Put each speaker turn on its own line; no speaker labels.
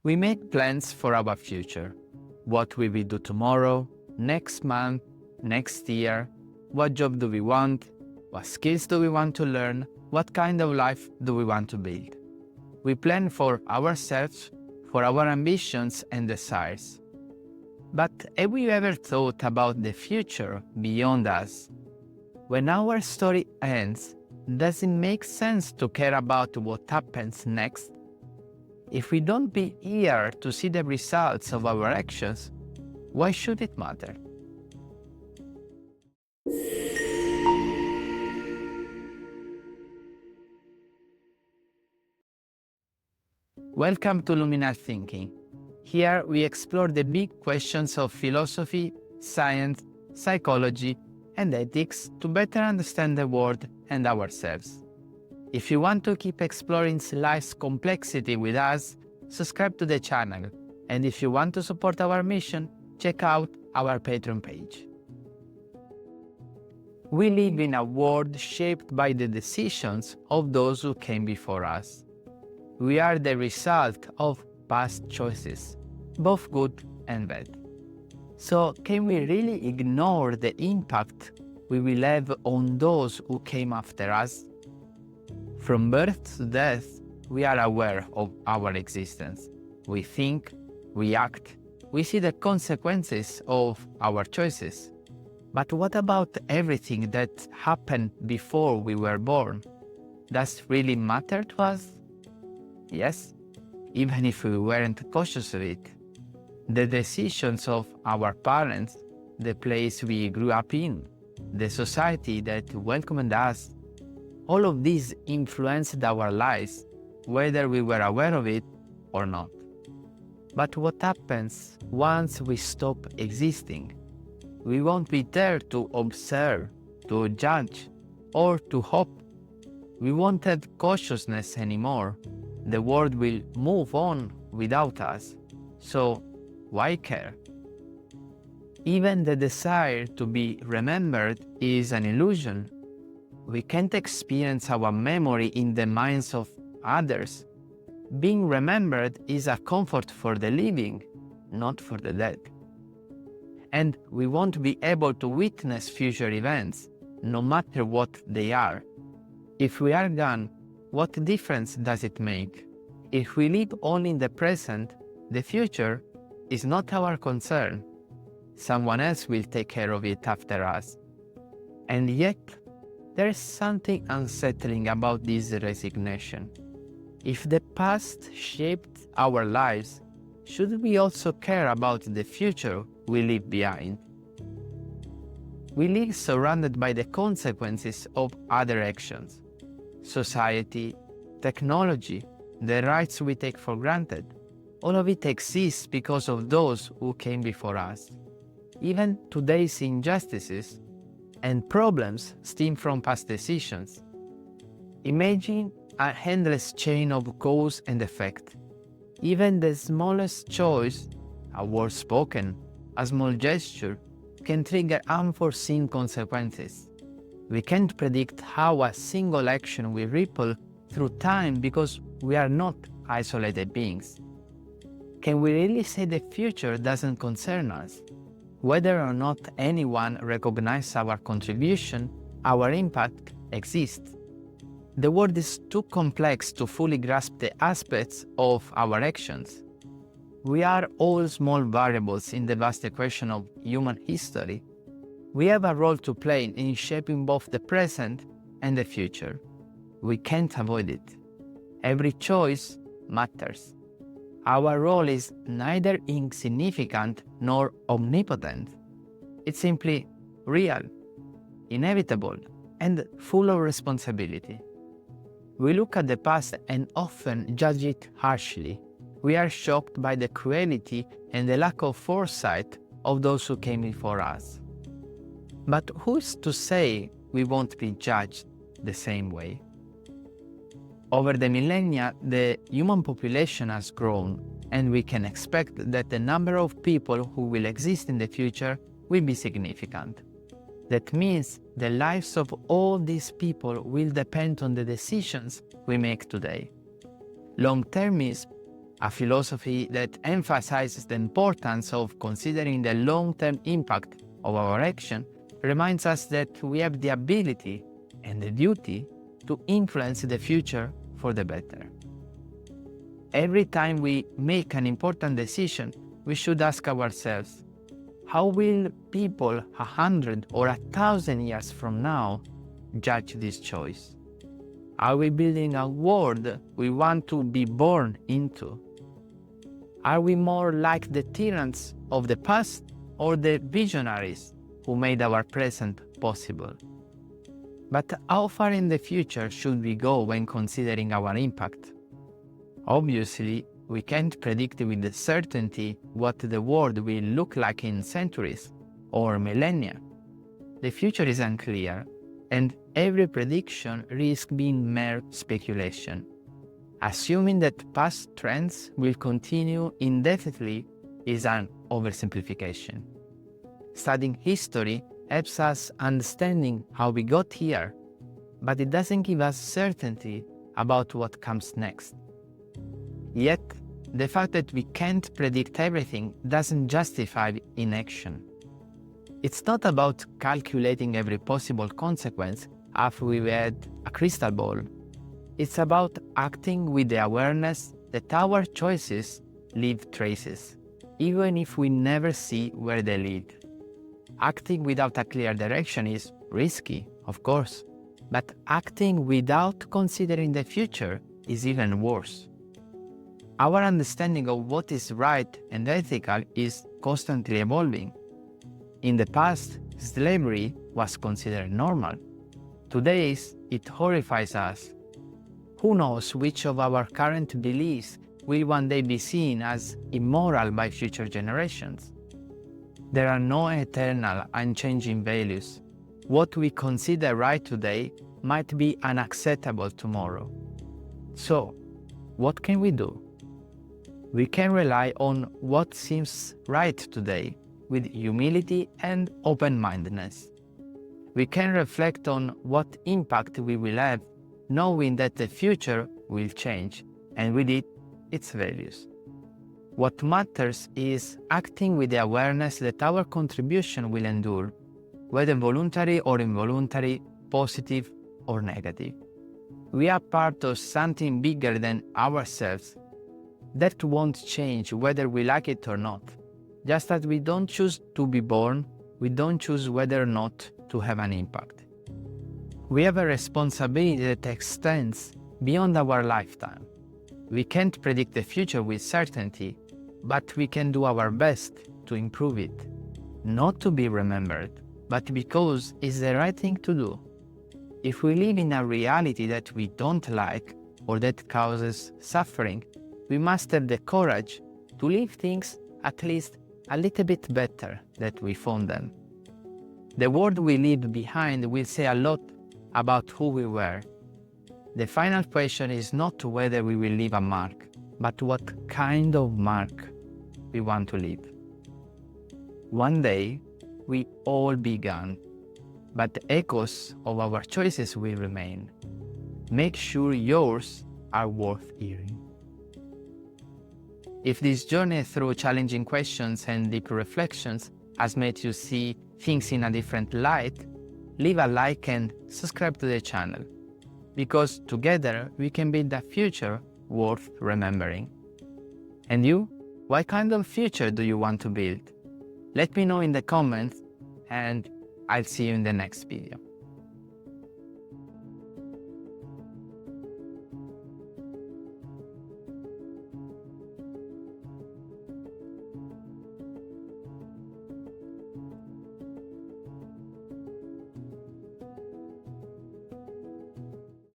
We make plans for our future. What we will do tomorrow, next month, next year. What job do we want? What skills do we want to learn? What kind of life do we want to build? We plan for ourselves, for our ambitions and desires. But have we ever thought about the future beyond us? When our story ends, does it make sense to care about what happens next? If we don't be here to see the results of our actions, why should it matter? Welcome to Luminal Thinking. Here we explore the big questions of philosophy, science, psychology, and ethics to better understand the world and ourselves. If you want to keep exploring life's complexity with us, subscribe to the channel. And if you want to support our mission, check out our Patreon page. We live in a world shaped by the decisions of those who came before us. We are the result of past choices, both good and bad. So can we really ignore the impact we will have on those who came after us? From birth to death, we are aware of our existence. We think, we act, we see the consequences of our choices. But what about everything that happened before we were born? Does it really matter to us? Yes, even if we weren't conscious of it. The decisions of our parents, the place we grew up in, the society that welcomed us, all of these influenced our lives, whether we were aware of it or not. But what happens once we stop existing? We won't be there to observe, to judge, or to hope. We won't have consciousness anymore. The world will move on without us. So why care? Even the desire to be remembered is an illusion. We can't experience our memory in the minds of others. Being remembered is a comfort for the living, not for the dead. And we won't be able to witness future events, no matter what they are. If we are gone, what difference does it make? If we live only in the present, the future is not our concern. Someone else will take care of it after us. And yet, there is something unsettling about this resignation. If the past shaped our lives, should we also care about the future we leave behind? We live surrounded by the consequences of other actions. Society, technology, the rights we take for granted. All of it exists because of those who came before us. Even today's injustices and problems stem from past decisions. Imagine an endless chain of cause and effect. Even the smallest choice, a word spoken, a small gesture, can trigger unforeseen consequences. We can't predict how a single action will ripple through time because we are not isolated beings. Can we really say the future doesn't concern us? Whether or not anyone recognizes our contribution, our impact exists. The world is too complex to fully grasp the aspects of our actions. We are all small variables in the vast equation of human history. We have a role to play in shaping both the present and the future. We can't avoid it. Every choice matters. Our role is neither insignificant nor omnipotent. It's simply real, inevitable, and full of responsibility. We look at the past and often judge it harshly. We are shocked by the cruelty and the lack of foresight of those who came before us. But who's to say we won't be judged the same way? Over the millennia, the human population has grown, and we can expect that the number of people who will exist in the future will be significant. That means the lives of all these people will depend on the decisions we make today. Long-termism a philosophy that emphasizes the importance of considering the long-term impact of our action, reminds us that we have the ability and the duty to influence the future for the better. Every time we make an important decision, we should ask ourselves, how will people 100 or 1,000 years from now judge this choice? Are we building a world we want to be born into? Are we more like the tyrants of the past or the visionaries who made our present possible? But how far in the future should we go when considering our impact? Obviously, we can't predict with certainty what the world will look like in centuries or millennia. The future is unclear, and every prediction risks being mere speculation. Assuming that past trends will continue indefinitely is an oversimplification. Studying history helps us understanding how we got here, but it doesn't give us certainty about what comes next. Yet, the fact that we can't predict everything doesn't justify inaction. It's not about calculating every possible consequence after we had a crystal ball. It's about acting with the awareness that our choices leave traces, even if we never see where they lead. Acting without a clear direction is risky, of course, but acting without considering the future is even worse. Our understanding of what is right and ethical is constantly evolving. In the past, slavery was considered normal. Today, it horrifies us. Who knows which of our current beliefs will one day be seen as immoral by future generations? There are no eternal, unchanging values. What we consider right today might be unacceptable tomorrow. So, what can we do? We can rely on what seems right today with humility and open-mindedness. We can reflect on what impact we will have, knowing that the future will change, and with it, its values. What matters is acting with the awareness that our contribution will endure, whether voluntary or involuntary, positive or negative. We are part of something bigger than ourselves that won't change whether we like it or not. Just as we don't choose to be born, we don't choose whether or not to have an impact. We have a responsibility that extends beyond our lifetime. We can't predict the future with certainty, but we can do our best to improve it. Not to be remembered, but because it's the right thing to do. If we live in a reality that we don't like or that causes suffering, we must have the courage to leave things at least a little bit better than we found them. The world we leave behind will say a lot about who we were. The final question is not whether we will leave a mark, but what kind of mark we want to leave. One day, we all be gone, but the echoes of our choices will remain. Make sure yours are worth hearing. If this journey through challenging questions and deep reflections has made you see things in a different light, leave a like and subscribe to the channel, because together we can build a future worth remembering. And you? What kind of future do you want to build? Let me know in the comments, and I'll see you in the next video.